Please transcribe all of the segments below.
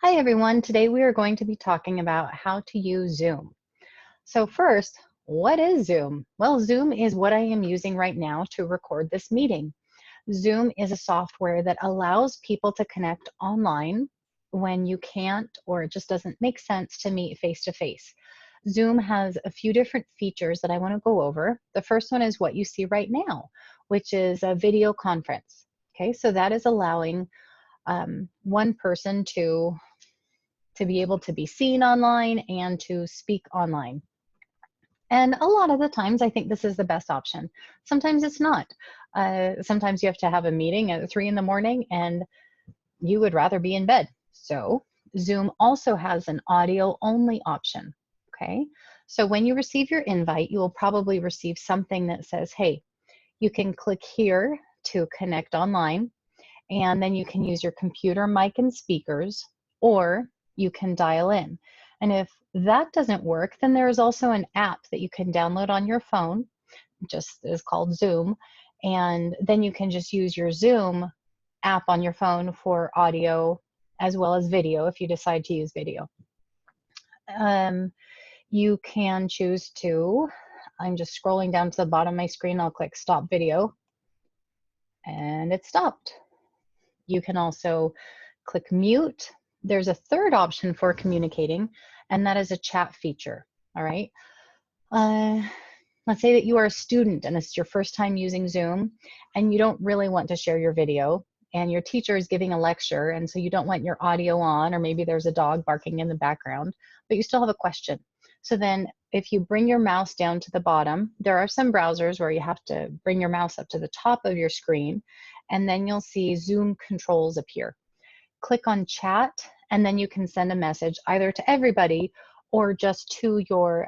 Hi everyone, today we are going to be talking about how to use Zoom. So first, what is Zoom? Well, Zoom is what I am using right now to record this meeting. Zoom is a software that allows people to connect online when you can't or it just doesn't make sense to meet face to face. Zoom has a few different features that I want to go over. The first one is what you see right now, which is a video conference. Okay, so that is allowing one person to be able to be seen online and to speak online. And a lot of the times, I think this is the best option. Sometimes it's not. Sometimes you have to have a meeting at 3 in the morning and you would rather be in bed. So Zoom also has an audio only option, okay? So when you receive your invite, you will probably receive something that says, hey, you can click here to connect online, and then you can use your computer mic and speakers, or you can dial in. And if that doesn't work, then there is also an app that you can download on your phone, just is called Zoom, and then you can just use your Zoom app on your phone for audio as well as video if you decide to use video. You can choose to, I'm just scrolling down to the bottom of my screen, I'll click stop video, and it stopped. You can also click mute. There's a third option for communicating, and that is a chat feature, all right? Let's say that you are a student and it's your first time using Zoom and you don't really want to share your video and your teacher is giving a lecture and so you don't want your audio on, or maybe there's a dog barking in the background, but you still have a question. So then if you bring your mouse down to the bottom, there are some browsers where you have to bring your mouse up to the top of your screen, and then you'll see Zoom controls appear. Click on chat, and then you can send a message either to everybody or just to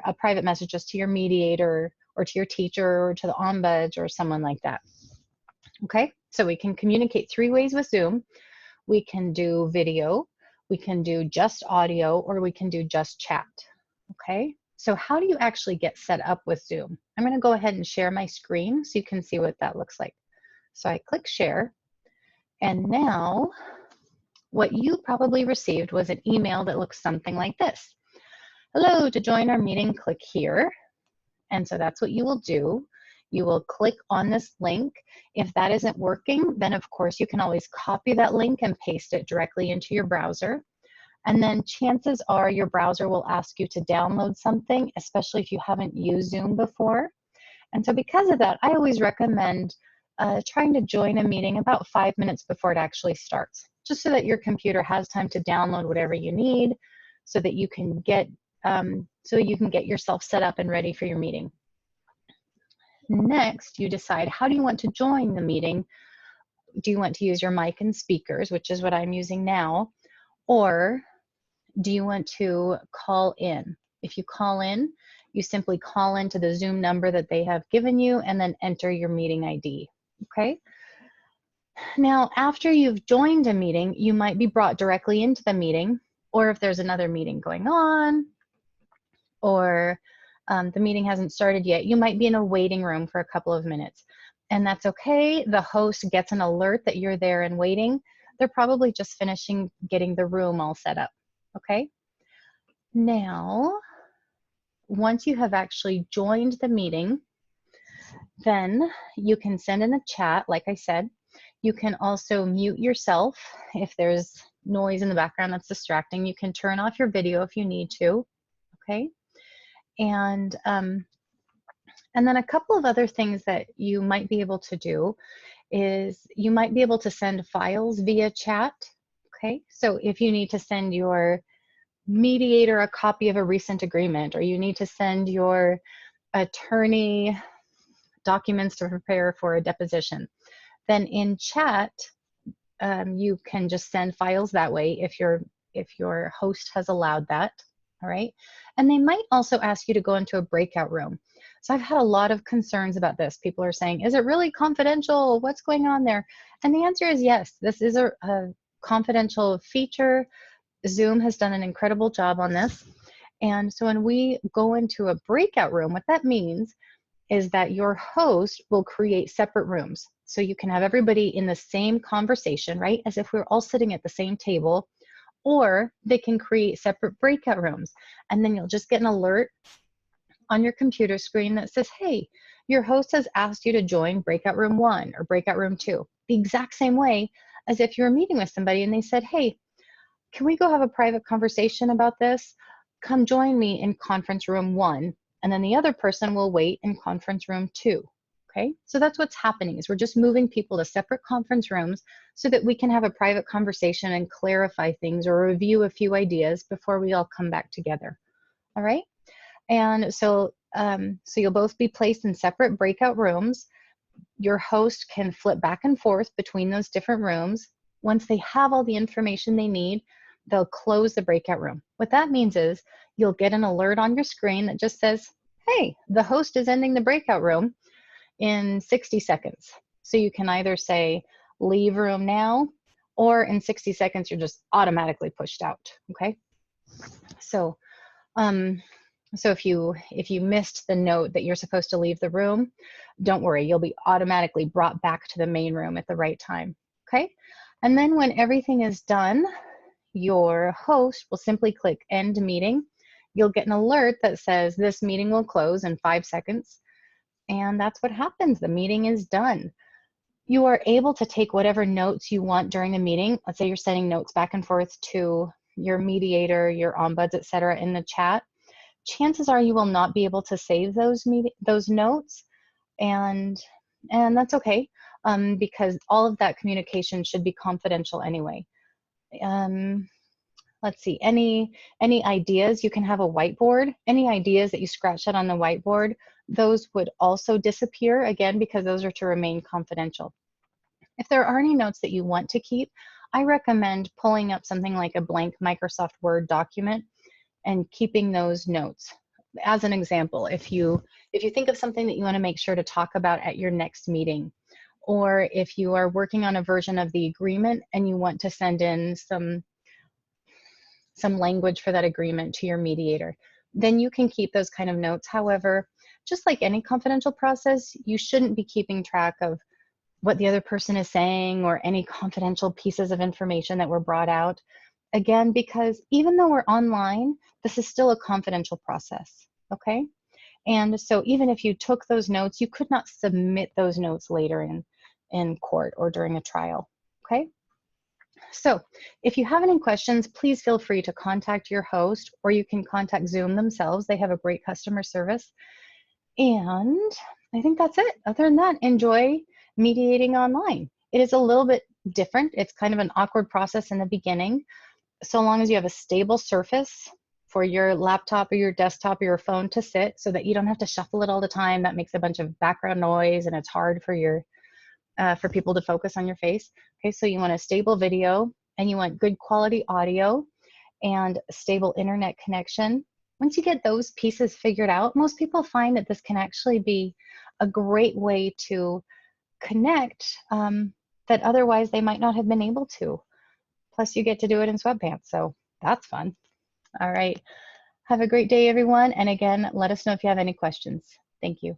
a private message just to your mediator or to your teacher or to the ombud or someone like that. Okay, so we can communicate 3 ways with Zoom. We can do video, we can do just audio, or we can do just chat. Okay, so how do you actually get set up with Zoom? I'm going to go ahead and share my screen so you can see what that looks like. So I click share, and now what you probably received was an email that looks something like this. Hello, to join our meeting, click here. And so that's what you will do. You will click on this link. If that isn't working, then of course you can always copy that link and paste it directly into your browser. And then chances are your browser will ask you to download something, especially if you haven't used Zoom before. And so because of that, I always recommend trying to join a meeting about 5 minutes before it actually starts, just so that your computer has time to download whatever you need so that you can get yourself set up and ready for your meeting. Next, you decide, how do you want to join the meeting? Do you want to use your mic and speakers, which is what I'm using now, or do you want to call in? If you call in, you simply call into the Zoom number that they have given you and then enter your meeting ID, okay? Now, after you've joined a meeting, you might be brought directly into the meeting, or if there's another meeting going on, or the meeting hasn't started yet, you might be in a waiting room for a couple of minutes. And that's okay. The host gets an alert that you're there and waiting. They're probably just finishing getting the room all set up, okay? Now, once you have actually joined the meeting, then you can send in a chat, like I said. You can also mute yourself if there's noise in the background that's distracting. You can turn off your video if you need to, okay? And then a couple of other things that you might be able to do is you might be able to send files via chat, okay? So if you need to send your mediator a copy of a recent agreement, or you need to send your attorney documents to prepare for a deposition, then in chat, you can just send files that way if your host has allowed that, all right? And they might also ask you to go into a breakout room. So I've had a lot of concerns about this. People are saying, is it really confidential? What's going on there? And the answer is yes, this is a confidential feature. Zoom has done an incredible job on this. And so when we go into a breakout room, what that means is that your host will create separate rooms. So you can have everybody in the same conversation, right? As if we're all sitting at the same table, or they can create separate breakout rooms. And then you'll just get an alert on your computer screen that says, hey, your host has asked you to join breakout room 1 or breakout room 2. The exact same way as if you were meeting with somebody and they said, hey, can we go have a private conversation about this? Come join me in conference room 1. And then the other person will wait in conference room 2. Okay, so that's what's happening, is we're just moving people to separate conference rooms so that we can have a private conversation and clarify things or review a few ideas before we all come back together. All right, and so you'll both be placed in separate breakout rooms. Your host can flip back and forth between those different rooms. Once they have all the information they need, they'll close the breakout room. What that means is you'll get an alert on your screen that just says, hey, the host is ending the breakout room in 60 seconds. So you can either say, leave room now, or in 60 seconds, you're just automatically pushed out, okay? So, so if you missed the note that you're supposed to leave the room, don't worry, you'll be automatically brought back to the main room at the right time, okay? And then when everything is done, your host will simply click end meeting. You'll get an alert that says this meeting will close in 5 seconds. And that's what happens. The meeting is done. You are able to take whatever notes you want during the meeting. Let's say you're sending notes back and forth to your mediator, your ombuds, et cetera, in the chat. Chances are you will not be able to save those notes, and that's okay, because all of that communication should be confidential anyway. Let's see, any ideas, you can have a whiteboard. Any ideas that you scratched out on the whiteboard, those would also disappear, again, because those are to remain confidential. If there are any notes that you want to keep, I recommend pulling up something like a blank Microsoft Word document and keeping those notes. As an example, if you think of something that you want to make sure to talk about at your next meeting, or if you are working on a version of the agreement and you want to send in some language for that agreement to your mediator, then you can keep those kind of notes. However, just like any confidential process, you shouldn't be keeping track of what the other person is saying or any confidential pieces of information that were brought out. Again, because even though we're online, this is still a confidential process, okay? And so even if you took those notes, you could not submit those notes later in court or during a trial, okay? So if you have any questions, please feel free to contact your host, or you can contact Zoom themselves. They have a great customer service. And I think that's it. Other than that, enjoy mediating online. It is a little bit different. It's kind of an awkward process in the beginning. So long as you have a stable surface for your laptop or your desktop or your phone to sit, so that you don't have to shuffle it all the time. That makes a bunch of background noise and it's hard for for people to focus on your face. Okay, so you want a stable video and you want good quality audio and a stable internet connection. Once you get those pieces figured out, most people find that this can actually be a great way to connect that otherwise they might not have been able to. Plus you get to do it in sweatpants, so that's fun. All right, have a great day, everyone. And again, let us know if you have any questions. Thank you.